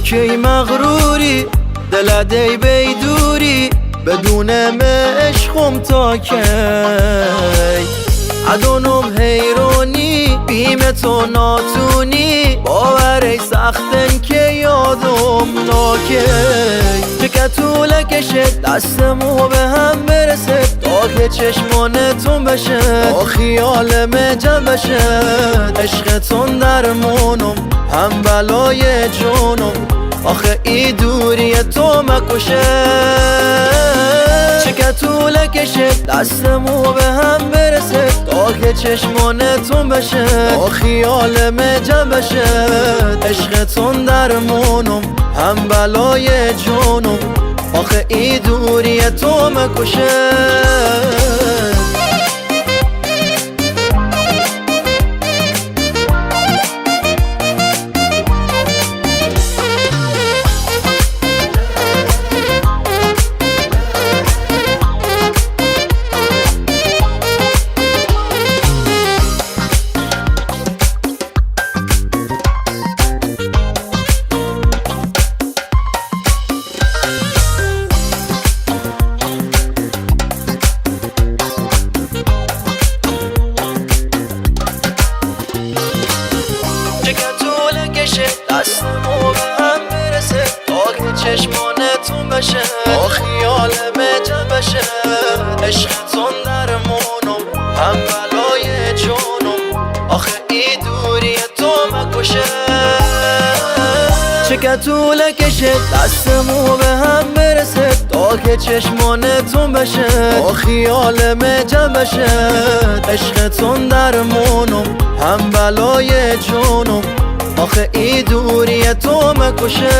کی مغروری دل دی بیدوری بدون عشقم تا کی عدونم حیرانی بیم تو ناتونی باوری سختن که یادم ناکی چکه طوله کشه دستمو به هم برسه تا که چشمانتون بشه تا خیالم جمع بشه عشقتون درمونم هم بلای جونم آخه ای دوری تو مکشه چکه طوله کشه دستمو به هم برسه تا که چشمانتون بشه تا خیالم جمع بشه عشقتون درمونم هم بلای جونم آخه ای دوری تو مکشه دستمو به هم برسه تا که چشمانتون بشه تا خیالم جمع بشه عشقتون درمونم هم بلای جونم آخه ای دوری تو مکشه چکه طوله کشه دستمو به هم برسه تا که چشمانتون بشه تا خیالم جمع بشه عشقتون درمونم هم بلای جونم آخه ای دوری تو مکشه